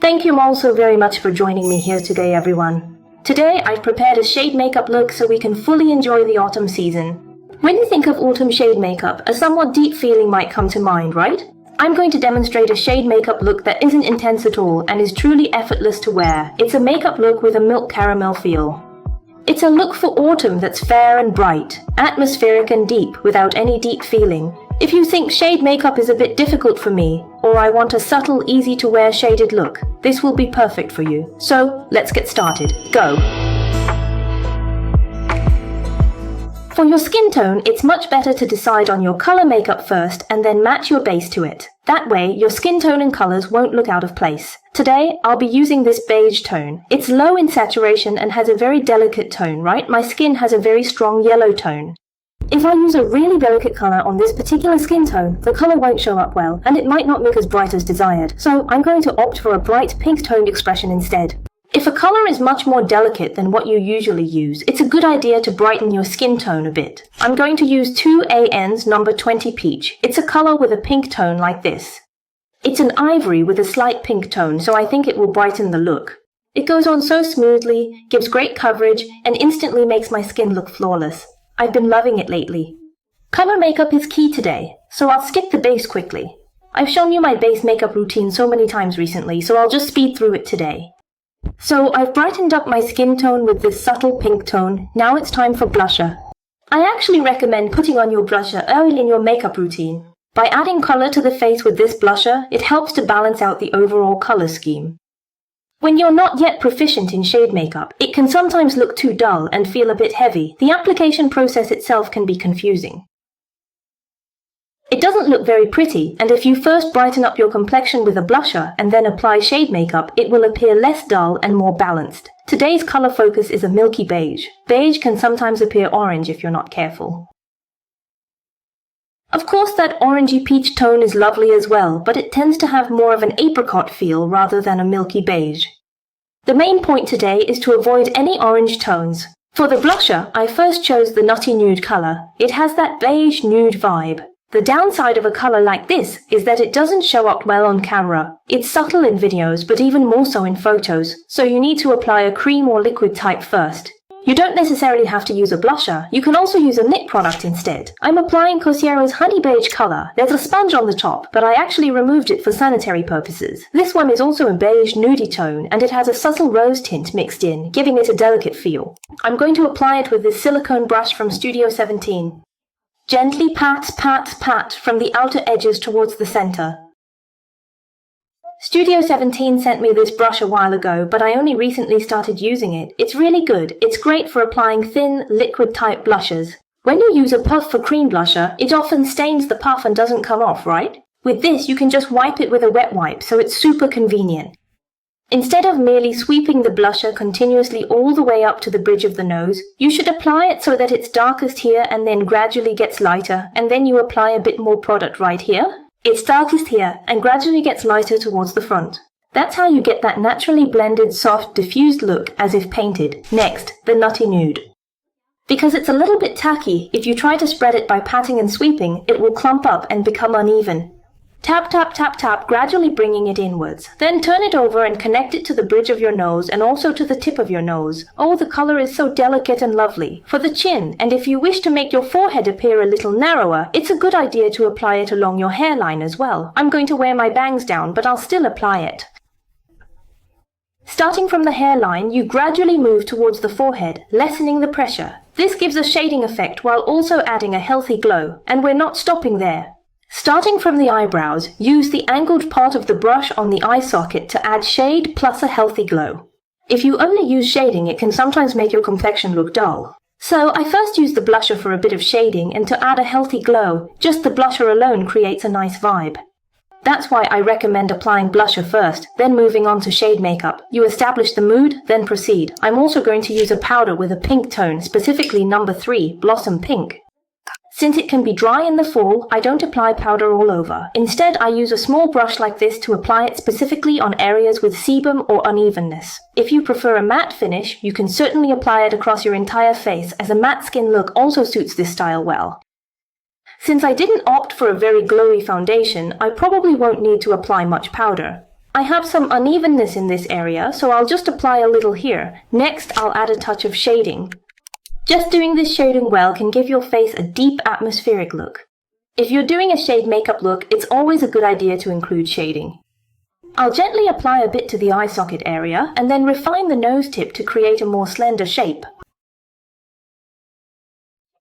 Thank you all so very much for joining me here today, everyone. Today, I've prepared a shade makeup look so we can fully enjoy the autumn season. When you think of autumn shade makeup, a somewhat deep feeling might come to mind, right? I'm going to demonstrate a shade makeup look that isn't intense at all and is truly effortless to wear. It's a makeup look with a milk caramel feel. It's a look for autumn that's fair and bright, atmospheric and deep without any deep feeling. If you think shade makeup is a bit difficult for me, or I want a subtle, easy-to-wear shaded look, this will be perfect for you. So, let's get started. Go! For your skin tone, it's much better to decide on your color makeup first and then match your base to it. That way, your skin tone and colors won't look out of place. Today, I'll be using this beige tone. It's low in saturation and has a very delicate tone, right? My skin has a very strong yellow tone. If I use a really delicate color on this particular skin tone, the color won't show up well, and it might not look as bright as desired. So I'm going to opt for a bright pink-toned expression instead. If a color is much more delicate than what you usually use, it's a good idea to brighten your skin tone a bit. I'm going to use 2AN's number 20 Peach. It's a color with a pink tone like this. It's an ivory with a slight pink tone, so I think it will brighten the look. It goes on so smoothly, gives great coverage, and instantly makes my skin look flawless. I've been loving it lately. Color makeup is key today, so I'll skip the base quickly. I've shown you my base makeup routine so many times recently, so I'll just speed through it today. So I've brightened up my skin tone with this subtle pink tone. Now it's time for blusher. I actually recommend putting on your blusher early in your makeup routine. By adding color to the face with this blusher, it helps to balance out the overall color scheme. When you're not yet proficient in shade makeup, it can sometimes look too dull and feel a bit heavy. The application process itself can be confusing. It doesn't look very pretty, and if you first brighten up your complexion with a blusher and then apply shade makeup, it will appear less dull and more balanced. Today's color focus is a milky beige. Beige can sometimes appear orange if you're not careful. Of course, that orangey peach tone is lovely as well, but it tends to have more of an apricot feel rather than a milky beige. The main point today is to avoid any orange tones. For the blusher, I first chose the Nutty Nude color. It has that beige nude vibe. The downside of a color like this is that it doesn't show up well on camera. It's subtle in videos, but even more so in photos, so you need to apply a cream or liquid type first. You don't necessarily have to use a blusher. You can also use a NYX product instead. I'm applying Cosiero's Honey Beige color. There's a sponge on the top, but I actually removed it for sanitary purposes. This one is also a beige nudie tone, and it has a subtle rose tint mixed in, giving it a delicate feel. I'm going to apply it with this silicone brush from Studio 17. Gently pat, pat, pat from the outer edges towards the center. Studio 17 sent me this brush a while ago, but I only recently started using it. It's really good. It's great for applying thin, liquid-type blushes. When you use a puff for cream blusher, it often stains the puff and doesn't come off, right? With this, you can just wipe it with a wet wipe, so it's super convenient. Instead of merely sweeping the blusher continuously all the way up to the bridge of the nose, you should apply it so that it's darkest here and then gradually gets lighter, and then you apply a bit more product right here. It's darkest here and gradually gets lighter towards the front. That's how you get that naturally blended, soft, diffused look as if painted. Next, the Nutty Nude. Because it's a little bit tacky, if you try to spread it by patting and sweeping, it will clump up and become uneven. Tap, tap, tap, tap, gradually bringing it inwards. Then turn it over and connect it to the bridge of your nose and also to the tip of your nose. Oh, the color is so delicate and lovely. For the chin, and if you wish to make your forehead appear a little narrower, it's a good idea to apply it along your hairline as well. I'm going to wear my bangs down, but I'll still apply it. Starting from the hairline, you gradually move towards the forehead, lessening the pressure. This gives a shading effect while also adding a healthy glow, and we're not stopping there. Starting from the eyebrows, use the angled part of the brush on the eye socket to add shade plus a healthy glow. If you only use shading, it can sometimes make your complexion look dull. So I first use the blusher for a bit of shading, and to add a healthy glow, just the blusher alone creates a nice vibe. That's why I recommend applying blusher first, then moving on to shade makeup. You establish the mood, then proceed. I'm also going to use a powder with a pink tone, specifically number 3, Blossom Pink. Since it can be dry in the fall, I don't apply powder all over. Instead, I use a small brush like this to apply it specifically on areas with sebum or unevenness. If you prefer a matte finish, you can certainly apply it across your entire face, as a matte skin look also suits this style well. Since I didn't opt for a very glowy foundation, I probably won't need to apply much powder. I have some unevenness in this area, so I'll just apply a little here. Next, I'll add a touch of shading. Just doing this shading well can give your face a deep atmospheric look. If you're doing a shade makeup look, it's always a good idea to include shading. I'll gently apply a bit to the eye socket area and then refine the nose tip to create a more slender shape.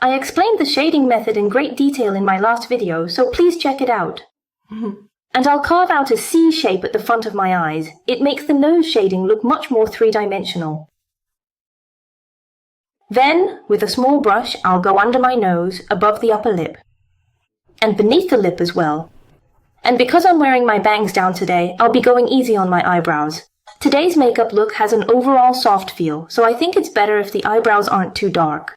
I explained the shading method in great detail in my last video, so please check it out. And I'll carve out a C shape at the front of my eyes. It makes the nose shading look much more three-dimensional. Then, with a small brush, I'll go under my nose, above the upper lip, and beneath the lip as well. And because I'm wearing my bangs down today, I'll be going easy on my eyebrows. Today's makeup look has an overall soft feel, so I think it's better if the eyebrows aren't too dark.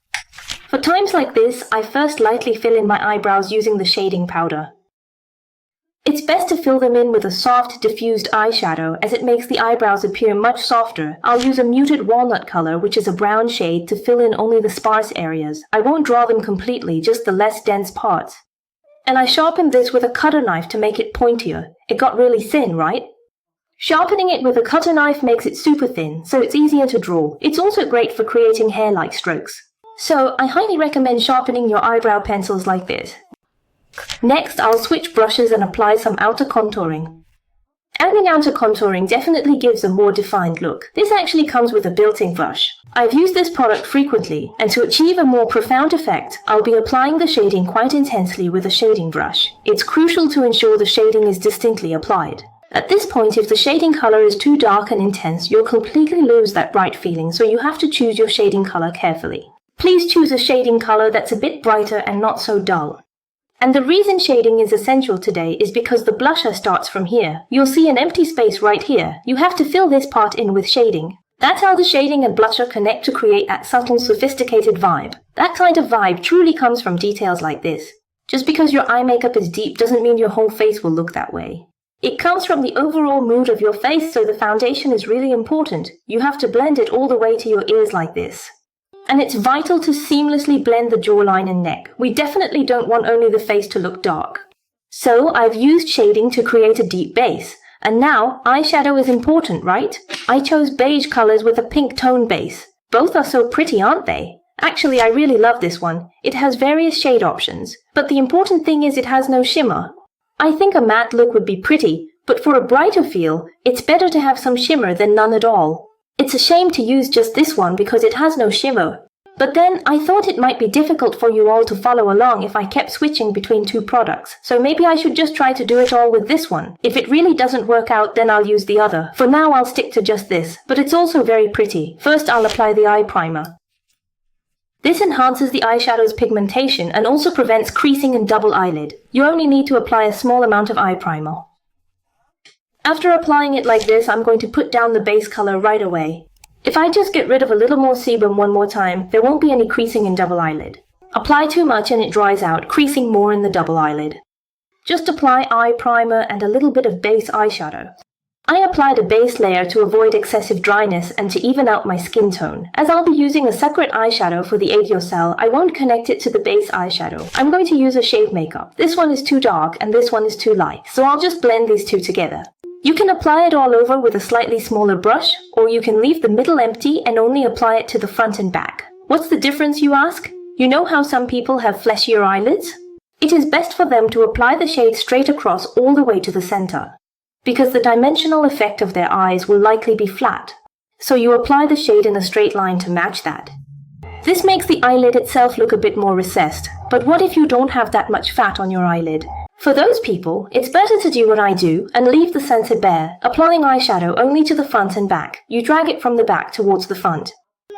For times like this, I first lightly fill in my eyebrows using the shading powder. It's best to fill them in with a soft, diffused eyeshadow, as it makes the eyebrows appear much softer. I'll use a muted walnut color, which is a brown shade, to fill in only the sparse areas. I won't draw them completely, just the less dense parts. And I sharpened this with a cutter knife to make it pointier. It got really thin, right? Sharpening it with a cutter knife makes it super thin, so it's easier to draw. It's also great for creating hair-like strokes. So, I highly recommend sharpening your eyebrow pencils like this. Next, I'll switch brushes and apply some outer contouring. Adding outer contouring definitely gives a more defined look. This actually comes with a built-in brush. I've used this product frequently, and to achieve a more profound effect, I'll be applying the shading quite intensely with a shading brush. It's crucial to ensure the shading is distinctly applied. At this point, if the shading color is too dark and intense, you'll completely lose that bright feeling, so you have to choose your shading color carefully. Please choose a shading color that's a bit brighter and not so dull. And the reason shading is essential today is because the blusher starts from here. You'll see an empty space right here. You have to fill this part in with shading. That's how the shading and blusher connect to create that subtle, sophisticated vibe. That kind of vibe truly comes from details like this. Just because your eye makeup is deep doesn't mean your whole face will look that way. It comes from the overall mood of your face, so the foundation is really important. You have to blend it all the way to your ears like this. And it's vital to seamlessly blend the jawline and neck. We definitely don't want only the face to look dark. So I've used shading to create a deep base. And now, eyeshadow is important, right? I chose beige colors with a pink tone base. Both are so pretty, aren't they? Actually, I really love this one. It has various shade options. But the important thing is it has no shimmer. I think a matte look would be pretty, but for a brighter feel, it's better to have some shimmer than none at all. It's a shame to use just this one because it has no shimmer. But then I thought it might be difficult for you all to follow along if I kept switching between two products, so maybe I should just try to do it all with this one. If it really doesn't work out, then I'll use the other. For now, I'll stick to just this, but it's also very pretty. First, I'll apply the eye primer. This enhances the eyeshadow's pigmentation and also prevents creasing and double eyelid. You only need to apply a small amount of eye primer. After applying it like this, I'm going to put down the base color right away. If I just get rid of a little more sebum one more time, there won't be any creasing in double eyelid. Apply too much and it dries out, creasing more in the double eyelid. Just apply eye primer and a little bit of base eyeshadow. I applied a base layer to avoid excessive dryness and to even out my skin tone. As I'll be using a separate eyeshadow for the Aid Yourself, I won't connect it to the base eyeshadow. I'm going to use a shade makeup. This one is too dark and this one is too light, so I'll just blend these two together. You can apply it all over with a slightly smaller brush, or you can leave the middle empty and only apply it to the front and back. What's the difference, you ask? You know how some people have fleshier eyelids? It is best for them to apply the shade straight across all the way to the center, because the dimensional effect of their eyes will likely be flat. So you apply the shade in a straight line to match that. This makes the eyelid itself look a bit more recessed, but what if you don't have that much fat on your eyelid? For those people, it's better to do what I do and leave the center bare, applying eyeshadow only to the front and back. You drag it from the back towards the front,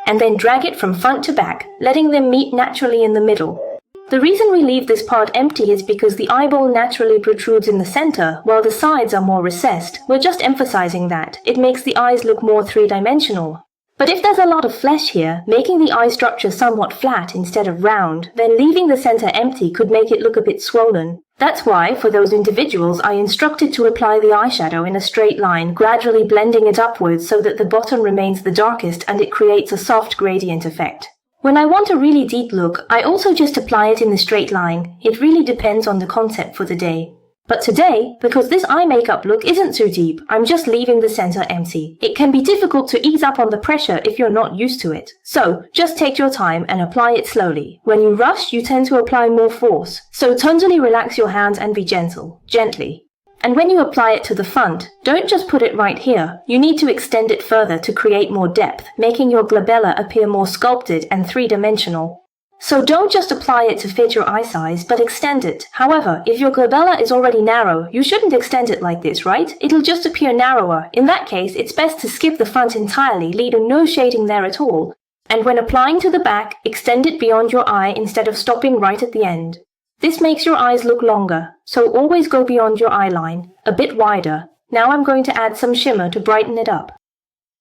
and then drag it from front to back, letting them meet naturally in the middle. The reason we leave this part empty is because the eyeball naturally protrudes in the center, while the sides are more recessed. We're just emphasizing that. It makes the eyes look more three-dimensional. But if there's a lot of flesh here, making the eye structure somewhat flat instead of round, then leaving the center empty could make it look a bit swollen. That's why, for those individuals, I instructed to apply the eyeshadow in a straight line, gradually blending it upwards so that the bottom remains the darkest and it creates a soft gradient effect. When I want a really deep look, I also just apply it in the straight line. It really depends on the concept for the day. But today, because this eye makeup look isn't too deep, I'm just leaving the center empty. It can be difficult to ease up on the pressure if you're not used to it. So, just take your time and apply it slowly. When you rush, you tend to apply more force. So totally relax your hands and be gentle, gently. And when you apply it to the front, don't just put it right here. You need to extend it further to create more depth, making your glabella appear more sculpted and three-dimensional. So don't just apply it to fit your eye size, but extend it. However, if your glabella is already narrow, you shouldn't extend it like this, right? It'll just appear narrower. In that case, it's best to skip the front entirely, leaving no shading there at all. And when applying to the back, extend it beyond your eye instead of stopping right at the end. This makes your eyes look longer, so always go beyond your eye line, a bit wider. Now I'm going to add some shimmer to brighten it up.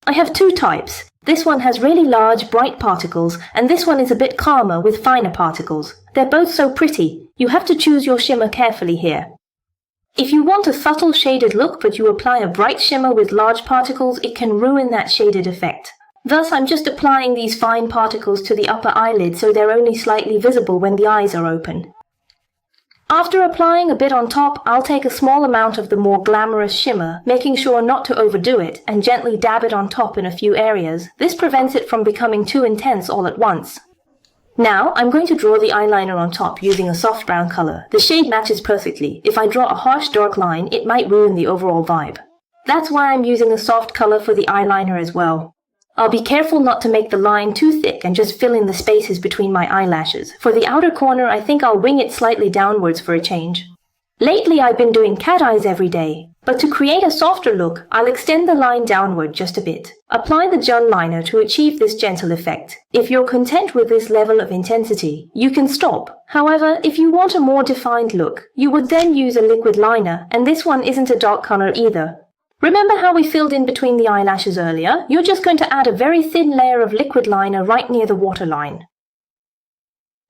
I have two types. This one has really large, bright particles, and this one is a bit calmer with finer particles. They're both so pretty. You have to choose your shimmer carefully here. If you want a subtle shaded look but you apply a bright shimmer with large particles, it can ruin that shaded effect. Thus, I'm just applying these fine particles to the upper eyelid so they're only slightly visible when the eyes are open. After applying a bit on top, I'll take a small amount of the more glamorous shimmer, making sure not to overdo it, and gently dab it on top in a few areas. This prevents it from becoming too intense all at once. Now, I'm going to draw the eyeliner on top using a soft brown color. The shade matches perfectly. If I draw a harsh dark line, it might ruin the overall vibe. That's why I'm using a soft color for the eyeliner as well. I'll be careful not to make the line too thick and just fill in the spaces between my eyelashes. For the outer corner, I think I'll wing it slightly downwards for a change. Lately, I've been doing cat eyes every day, but to create a softer look, I'll extend the line downward just a bit. Apply the gel liner to achieve this gentle effect. If you're content with this level of intensity, you can stop. However, if you want a more defined look, you would then use a liquid liner, and this one isn't a dark color either. Remember how we filled in between the eyelashes earlier? You're just going to add a very thin layer of liquid liner right near the waterline.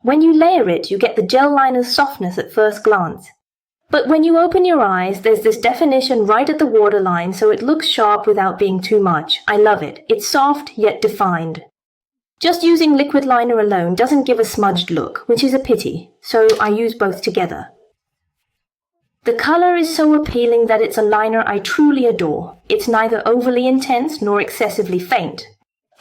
When you layer it, you get the gel liner's softness at first glance. But when you open your eyes, there's this definition right at the waterline, so it looks sharp without being too much. I love it. It's soft, yet defined. Just using liquid liner alone doesn't give a smudged look, which is a pity, so I use both together. The color is so appealing that it's a liner I truly adore. It's neither overly intense nor excessively faint.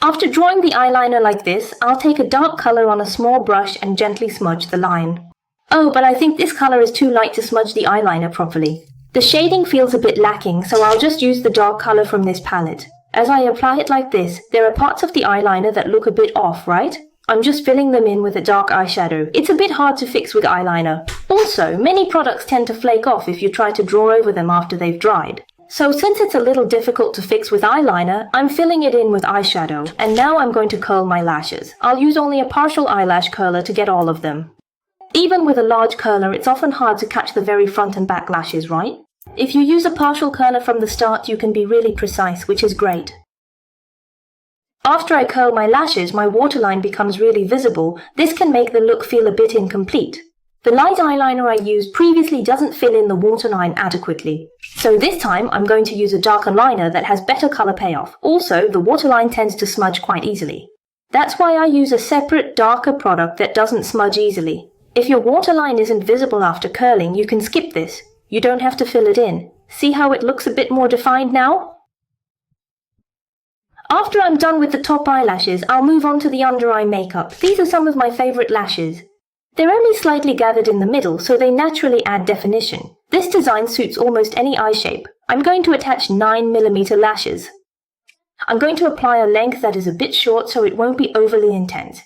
After drawing the eyeliner like this, I'll take a dark color on a small brush and gently smudge the line. Oh, but I think this color is too light to smudge the eyeliner properly. The shading feels a bit lacking, so I'll just use the dark color from this palette. As I apply it like this, there are parts of the eyeliner that look a bit off, right? I'm just filling them in with a dark eyeshadow. It's a bit hard to fix with eyeliner. Also, many products tend to flake off if you try to draw over them after they've dried. So since it's a little difficult to fix with eyeliner, I'm filling it in with eyeshadow. And now I'm going to curl my lashes. I'll use only a partial eyelash curler to get all of them. Even with a large curler, it's often hard to catch the very front and back lashes, right? If you use a partial curler from the start, you can be really precise, which is great. After I curl my lashes, my waterline becomes really visible. This can make the look feel a bit incomplete. The light eyeliner I used previously doesn't fill in the waterline adequately. So this time, I'm going to use a darker liner that has better color payoff. Also, the waterline tends to smudge quite easily. That's why I use a separate, darker product that doesn't smudge easily. If your waterline isn't visible after curling, you can skip this. You don't have to fill it in. See how it looks a bit more defined now? After I'm done with the top eyelashes, I'll move on to the under eye makeup. These are some of my favorite lashes. They're only slightly gathered in the middle, so they naturally add definition. This design suits almost any eye shape. I'm going to attach 9mm lashes. I'm going to apply a length that is a bit short so it won't be overly intense.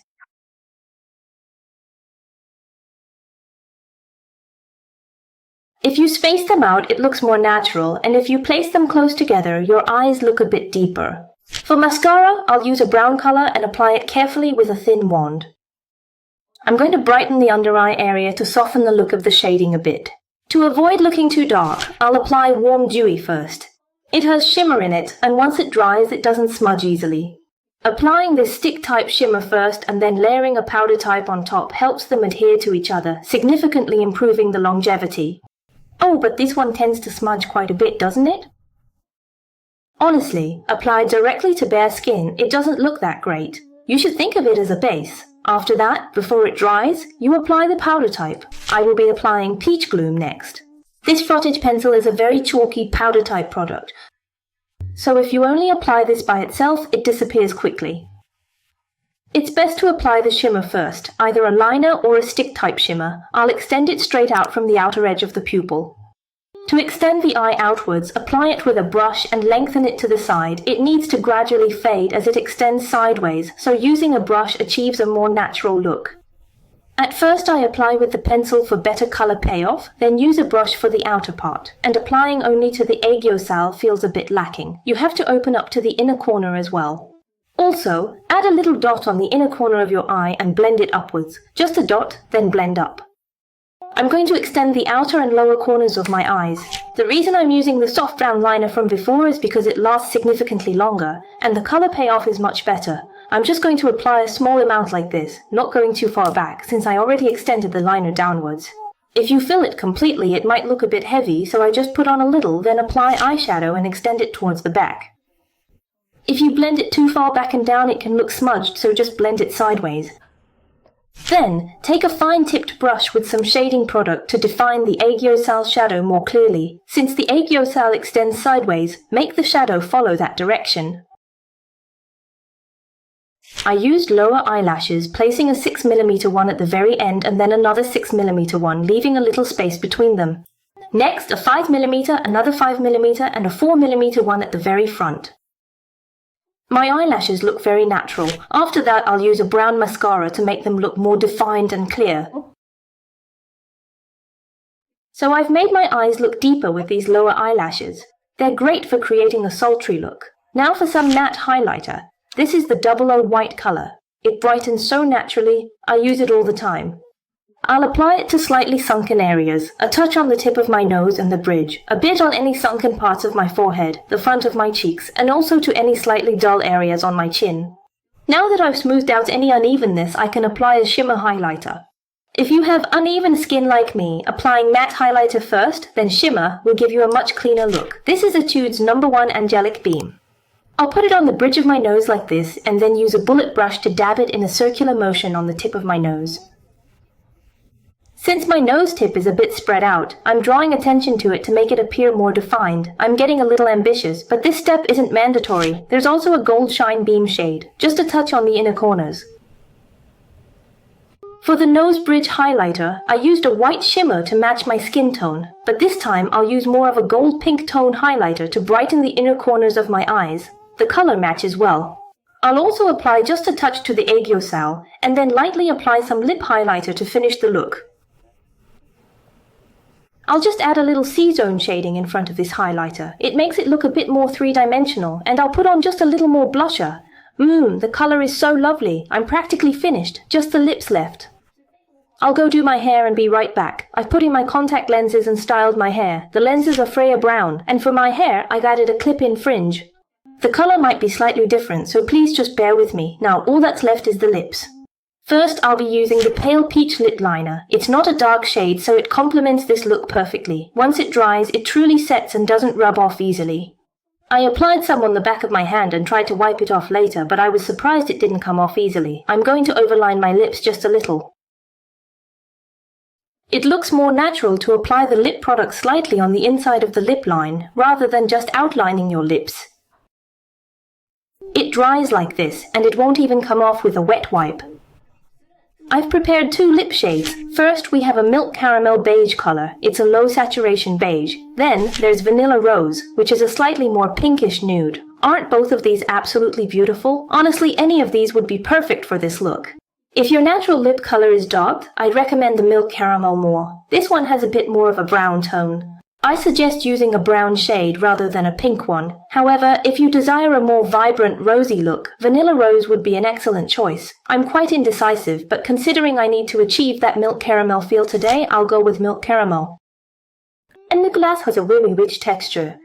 If you space them out, it looks more natural, and if you place them close together, your eyes look a bit deeper. For mascara, I'll use a brown color and apply it carefully with a thin wand. I'm going to brighten the under eye area to soften the look of the shading a bit. To avoid looking too dark, I'll apply warm dewy first. It has shimmer in it, and once it dries, it doesn't smudge easily. Applying this stick-type shimmer first and then layering a powder type on top helps them adhere to each other, significantly improving the longevity. Oh, but this one tends to smudge quite a bit, doesn't it? Honestly, applied directly to bare skin, it doesn't look that great. You should think of it as a base. After that, before it dries, you apply the powder type. I will be applying Peach Gloom next. This frottage pencil is a very chalky powder type product, so if you only apply this by itself, it disappears quickly. It's best to apply the shimmer first, either a liner or a stick type shimmer. I'll extend it straight out from the outer edge of the pupil. To extend the eye outwards, apply it with a brush and lengthen it to the side. It needs to gradually fade as it extends sideways, so using a brush achieves a more natural look. At first I apply with the pencil for better color payoff, then use a brush for the outer part, and applying only to the aegyo feels a bit lacking. You have to open up to the inner corner as well. Also, add a little dot on the inner corner of your eye and blend it upwards. Just a dot, then blend up. I'm going to extend the outer and lower corners of my eyes. The reason I'm using the soft brown liner from before is because it lasts significantly longer, and the color payoff is much better. I'm just going to apply a small amount like this, not going too far back, since I already extended the liner downwards. If you fill it completely, it might look a bit heavy, so I just put on a little, then apply eyeshadow and extend it towards the back. If you blend it too far back and down, it can look smudged, so just blend it sideways. Then, take a fine-tipped brush with some shading product to define the aegyo shadow more clearly. Since the aegyo extends sideways, make the shadow follow that direction. I used lower eyelashes, placing a 6mm one at the very end and then another 6mm one, leaving a little space between them. Next, a 5mm, another 5mm, and a 4mm one at the very front. My eyelashes look very natural. After that, I'll use a brown mascara to make them look more defined and clear. So I've made my eyes look deeper with these lower eyelashes. They're great for creating a sultry look. Now for some matte highlighter. This is the 00 white color. It brightens so naturally, I use it all the time. I'll apply it to slightly sunken areas, a touch on the tip of my nose and the bridge, a bit on any sunken parts of my forehead, the front of my cheeks, and also to any slightly dull areas on my chin. Now that I've smoothed out any unevenness, I can apply a shimmer highlighter. If you have uneven skin like me, applying matte highlighter first, then shimmer will give you a much cleaner look. This is Etude's No. 1 Angelic Beam. I'll put it on the bridge of my nose like this, and then use a bullet brush to dab it in a circular motion on the tip of my nose. Since my nose tip is a bit spread out, I'm drawing attention to it to make it appear more defined. I'm getting a little ambitious, but this step isn't mandatory. There's also a gold shine beam shade, just a touch on the inner corners. For the nose bridge highlighter, I used a white shimmer to match my skin tone, but this time I'll use more of a gold pink tone highlighter to brighten the inner corners of my eyes. The color matches well. I'll also apply just a touch to the aegyo and then lightly apply some lip highlighter to finish the look. I'll just add a little C-zone shading in front of this highlighter. It makes it look a bit more three-dimensional, and I'll put on just a little more blusher. The color is so lovely. I'm practically finished, just the lips left. I'll go do my hair and be right back. I've put in my contact lenses and styled my hair. The lenses are Freya brown, and for my hair, I've added a clip-in fringe. The color might be slightly different, so please just bear with me. Now, all that's left is the lips. First, I'll be using the Pale Peach Lip Liner. It's not a dark shade, so it complements this look perfectly. Once it dries, it truly sets and doesn't rub off easily. I applied some on the back of my hand and tried to wipe it off later, but I was surprised it didn't come off easily. I'm going to overline my lips just a little. It looks more natural to apply the lip product slightly on the inside of the lip line, rather than just outlining your lips. It dries like this, and it won't even come off with a wet wipe. I've prepared two lip shades. First, we have a milk caramel beige color. It's a low saturation beige. Then, there's vanilla rose, which is a slightly more pinkish nude. Aren't both of these absolutely beautiful? Honestly, any of these would be perfect for this look. If your natural lip color is dark, I'd recommend the milk caramel more. This one has a bit more of a brown tone. I suggest using a brown shade rather than a pink one. However, if you desire a more vibrant, rosy look, vanilla rose would be an excellent choice. I'm quite indecisive, but considering I need to achieve that milk caramel feel today, I'll go with milk caramel. And the glass has a really rich texture.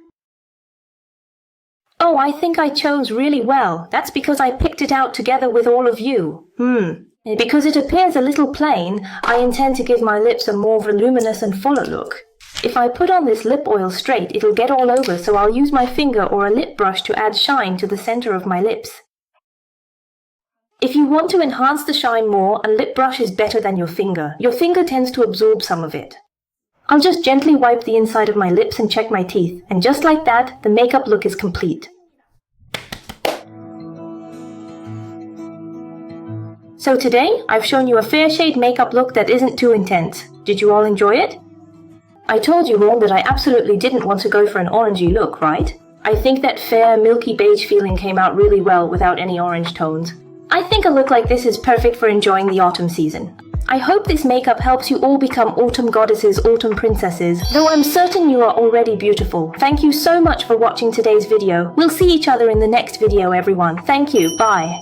Oh, I think I chose really well. That's because I picked it out together with all of you. Because it appears a little plain, I intend to give my lips a more voluminous and fuller look. If I put on this lip oil straight, it'll get all over, so I'll use my finger or a lip brush to add shine to the center of my lips. If you want to enhance the shine more, a lip brush is better than your finger. Your finger tends to absorb some of it. I'll just gently wipe the inside of my lips and check my teeth, and just like that, the makeup look is complete. So today, I've shown you a fair shade makeup look that isn't too intense. Did you all enjoy it? I told you all that I absolutely didn't want to go for an orangey look, right? I think that fair, milky beige feeling came out really well without any orange tones. I think a look like this is perfect for enjoying the autumn season. I hope this makeup helps you all become autumn goddesses, autumn princesses, though I'm certain you are already beautiful. Thank you so much for watching today's video. We'll see each other in the next video, everyone. Thank you. Bye.